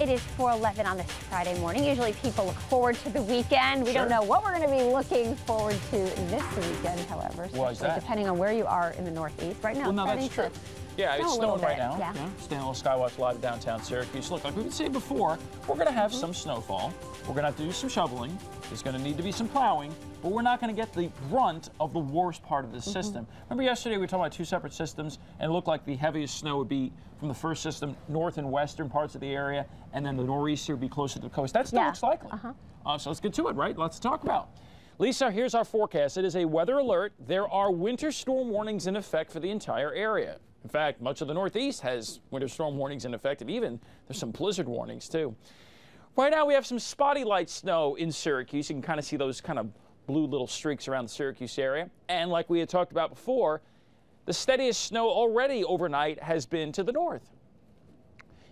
It is 4:11 on this Friday morning. Usually people look forward to the weekend. We don't know what we're going to be looking forward to this weekend, however. Why is that? Depending on where you are in the Northeast. Right now, well, no, that's true. Yeah, it's snowing right now. Yeah. Staying a little Skywatch Live downtown Syracuse. Look, like we would say before, we're going to have some snowfall. We're going to have to do some shoveling. There's going to need to be some plowing, but we're not going to get the brunt of the worst part of the system. Remember yesterday we were talking about two separate systems, and it looked like the heaviest snow would be from the first system, north and western parts of the area, and then the nor'easter would be closer to the coast. That still looks likely. So let's get to it, right? Lots to talk about. Lisa, here's our forecast. It is a weather alert. There are winter storm warnings in effect for the entire area. In fact, much of the Northeast has winter storm warnings in effect, and even there's some blizzard warnings, too. Right now, we have some spotty light snow in Syracuse. You can kind of see those kind of blue little streaks around the Syracuse area. And like we had talked about before, the steadiest snow already overnight has been to the north.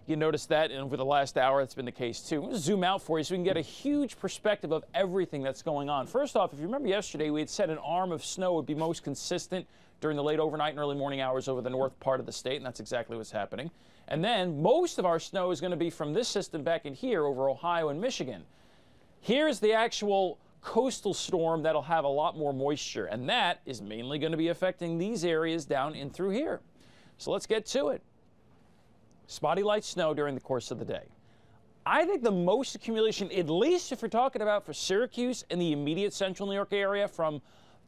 You notice that, and over the last hour, that's been the case, too. I'm going to zoom out for you so we can get a huge perspective of everything that's going on. First off, if you remember yesterday, we had said an arm of snow would be most consistent during the late overnight and early morning hours over the north part of the state, and that's exactly what's happening. And then most of our snow is going to be from this system back in here over Ohio and Michigan. Here's the actual coastal storm that'll have a lot more moisture, and that is mainly going to be affecting these areas down in through here. So let's get to it. Spotty light snow during the course of the day. I think the most accumulation, at least if you're talking about for Syracuse and the immediate central New York area from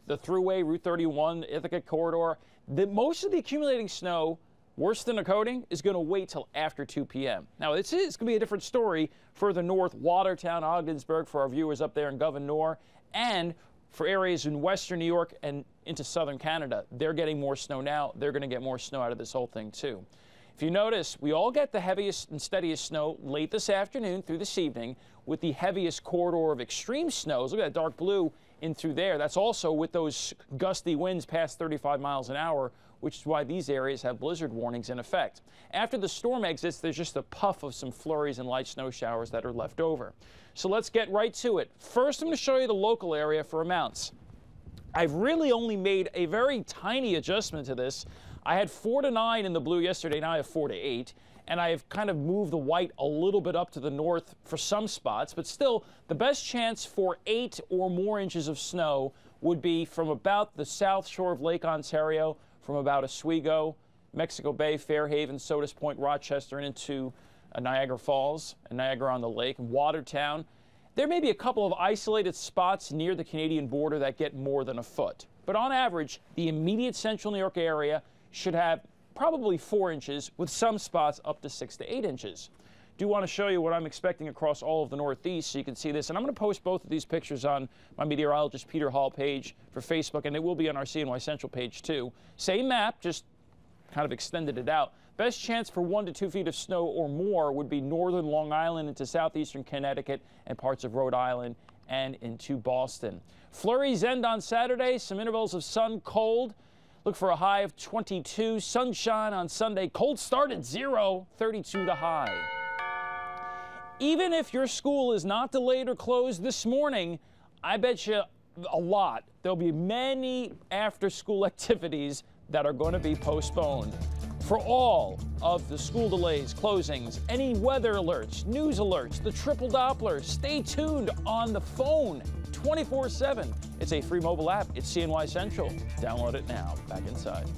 the Thruway, Route 31, Ithaca corridor, most of the accumulating snow, worse than a coating, is going to wait till after 2 p.m. Now, it's going to be a different story further north, Watertown, Ogdensburg, for our viewers up there in Gouverneur, and for areas in western New York and into southern Canada. They're getting more snow now. They're going to get more snow out of this whole thing, too. If you notice, we all get the heaviest and steadiest snow late this afternoon through this evening with the heaviest corridor of extreme snows. Look at that dark blue in through there. That's also with those gusty winds past 35 miles an hour, which is why these areas have blizzard warnings in effect. After the storm exits, there's just a puff of some flurries and light snow showers that are left over. So let's get right to it. First, I'm going to show you the local area for amounts. I've really only made a very tiny adjustment to this. I had 4 to 9 in the blue yesterday, now I have 4 to 8, and I've kind of moved the white a little bit up to the north for some spots, but still, the best chance for 8 or more inches of snow would be from about the south shore of Lake Ontario, from about Oswego, Mexico Bay, Fairhaven, Sodus Point, Rochester, and into Niagara Falls, and Niagara-on-the-Lake, and Watertown. There may be a couple of isolated spots near the Canadian border that get more than a foot, but on average, the immediate central New York area should have probably 4 inches, with some spots up to 6 to 8 inches. Do want to show you what I'm expecting across all of the Northeast so you can see this. And I'm going to post both of these pictures on my meteorologist Peter Hall page for Facebook, and it will be on our CNY Central page too. Same map, just kind of extended it out. Best chance for 1 to 2 feet of snow or more would be northern Long Island into southeastern Connecticut and parts of Rhode Island and into Boston. Flurries end on Saturday, some intervals of sun, cold. Look for a high of 22. Sunshine on Sunday. Cold start at 0, 32 the high. Even if your school is not delayed or closed this morning, I bet you a lot. There'll be many after-school activities that are going to be postponed. For all of the school delays, closings, any weather alerts, news alerts, the triple Doppler, stay tuned on the phone 24/7. It's a free mobile app. It's CNY Central. Download it now. Back inside.